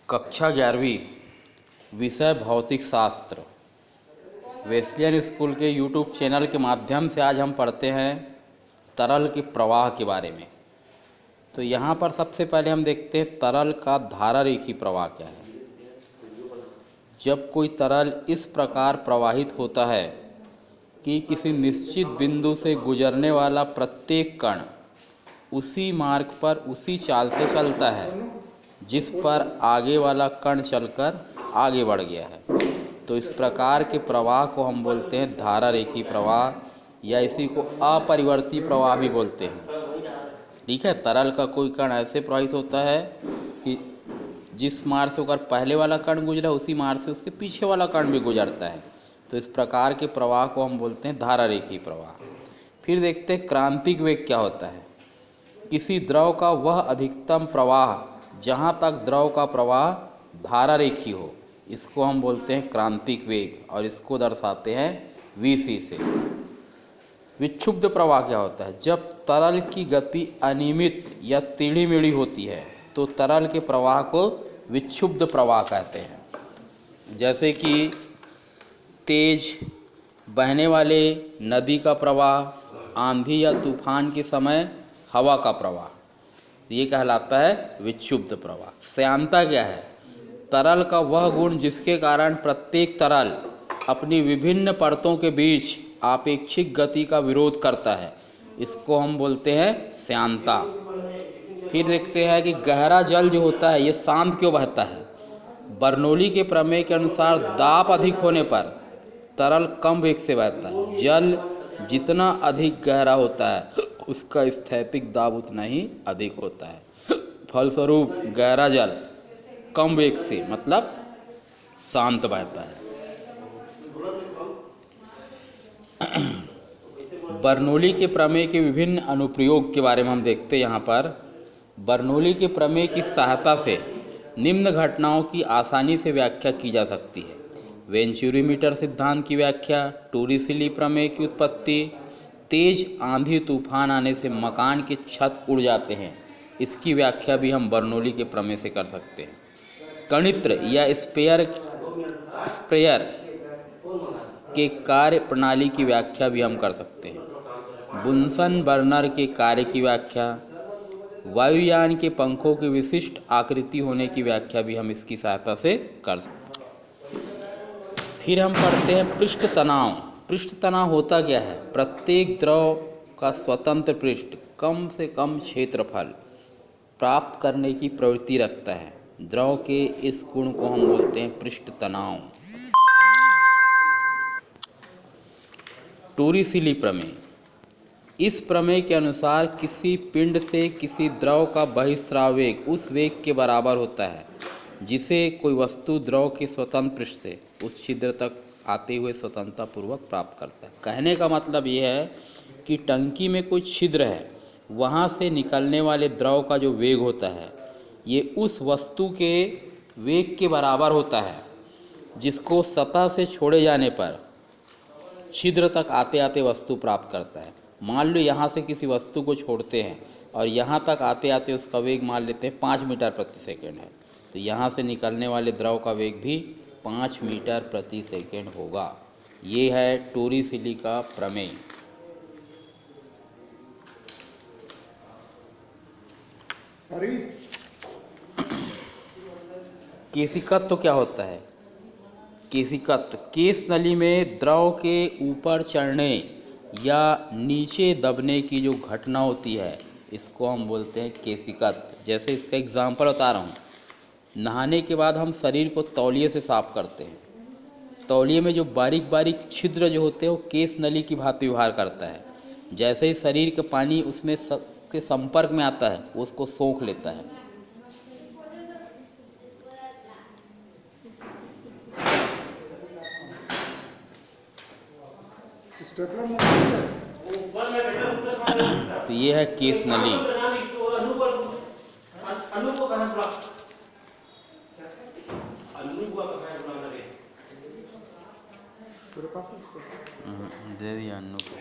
कक्षा 11वीं विषय भौतिक शास्त्र वेस्लियन स्कूल के यूट्यूब चैनल के माध्यम से आज हम पढ़ते हैं तरल के प्रवाह के बारे में। तो यहाँ पर सबसे पहले हम देखते हैं तरल का धारारेखी प्रवाह क्या है। जब कोई तरल इस प्रकार प्रवाहित होता है कि किसी निश्चित बिंदु से गुजरने वाला प्रत्येक कण उसी मार्ग पर उसी चाल से चलता है जिस पर आगे वाला कण चलकर आगे बढ़ गया है, तो इस प्रकार के प्रवाह को हम बोलते हैं धारारेखी प्रवाह, या इसी को अपरिवर्ती प्रवाह भी बोलते हैं। ठीक है, तरल का कोई कण ऐसे प्रवाहित होता है कि जिस मार्ग से होकर पहले वाला कण गुजरा उसी मार्ग से उसके पीछे वाला कण भी गुजरता है, तो इस प्रकार के प्रवाह को हम बोलते हैं धारारेखी प्रवाह। फिर देखते हैं क्रांतिक वेग क्या होता है। किसी द्रव का वह अधिकतम प्रवाह जहाँ तक द्रव का प्रवाह धारारेखी हो, इसको हम बोलते हैं क्रांतिक वेग, और इसको दर्शाते हैं Vc से। विक्षुब्ध प्रवाह क्या होता है। जब तरल की गति अनियमित या टेढ़ी मेढ़ी होती है तो तरल के प्रवाह को विक्षुब्ध प्रवाह कहते हैं। जैसे कि तेज बहने वाले नदी का प्रवाह, आंधी या तूफान के समय हवा का प्रवाह, ये कहलाता है विक्षुब्ध प्रवाह। श्यानता क्या है। तरल का वह गुण जिसके कारण प्रत्येक तरल अपनी विभिन्न परतों के बीच आपेक्षिक गति का विरोध करता है, इसको हम बोलते हैं श्यानता। फिर देखते हैं कि गहरा जल जो होता है ये शांत क्यों बहता है। बर्नौली के प्रमेय के अनुसार दाब अधिक होने पर तरल कम वेग से बहता है। जल जितना अधिक गहरा होता है उसका स्थैतिक दाब उतना ही अधिक होता है। फलस्वरूप गहरा जल कम वेग से मतलब शांत बहता है। बर्नौली के प्रमेय के विभिन्न अनुप्रयोग के बारे में हम देखते हैं। यहाँ पर बर्नौली के प्रमेय की सहायता से निम्न घटनाओं की आसानी से व्याख्या की जा सकती है। वेंचुरीमीटर सिद्धांत की व्याख्या, टोरिसेली प्रमेय की उत्पत्ति, तेज आंधी तूफान आने से मकान के छत उड़ जाते हैं, इसकी व्याख्या भी हम बर्नौली के प्रमेय से कर सकते हैं। कणित्र या स्प्रेयर के कार्य प्रणाली की व्याख्या भी हम कर सकते हैं। बुनसन बर्नर के कार्य की व्याख्या, वायुयान के पंखों की विशिष्ट आकृति होने की व्याख्या भी हम इसकी सहायता से कर सकते हैं। फिर हम पढ़ते हैं पृष्ठ तनाव। पृष्ठ तनाव होता क्या है। प्रत्येक द्रव का स्वतंत्र पृष्ठ कम से कम क्षेत्रफल प्राप्त करने की प्रवृत्ति रखता है। द्रव के इस गुण को हम बोलते हैं पृष्ठ तनाव। टोरिसेली प्रमेय। इस प्रमेय के अनुसार किसी पिंड से किसी द्रव का बहिस्राव वेग उस वेग के बराबर होता है जिसे कोई वस्तु द्रव के स्वतंत्र पृष्ठ से उस छिद्र तक आते हुए स्वतंत्रतापूर्वक प्राप्त करता है। कहने का मतलब ये है कि टंकी में कोई छिद्र है, वहाँ से निकलने वाले द्रव का जो वेग होता है ये उस वस्तु के वेग के बराबर होता है जिसको सतह से छोड़े जाने पर छिद्र तक आते आते वस्तु प्राप्त करता है। मान लो यहाँ से किसी वस्तु को छोड़ते हैं और यहाँ तक आते आते उसका वेग मान लेते हैं 5 मीटर प्रति सेकंड है, तो यहाँ से निकलने वाले द्रव का वेग भी 5 मीटर प्रति सेकंड होगा। ये है टोरिसेली का प्रमेय। केशिकत्व क्या होता है। केशिकत्व केश नली में द्रव के ऊपर चढ़ने या नीचे दबने की जो घटना होती है इसको हम बोलते हैं केशिकत्व। जैसे इसका एग्जाम्पल बता रहा हूँ। नहाने के बाद हम शरीर को तौलिए से साफ करते हैं। तौलिए में जो बारीक बारीक छिद्र जो होते हैं वो केश नली की भांति व्यवहार करता है। जैसे ही शरीर का पानी उसमें के संपर्क में आता है वो उसको सोख लेता है। तो ये है केश नली। दे दिया अन्नू को।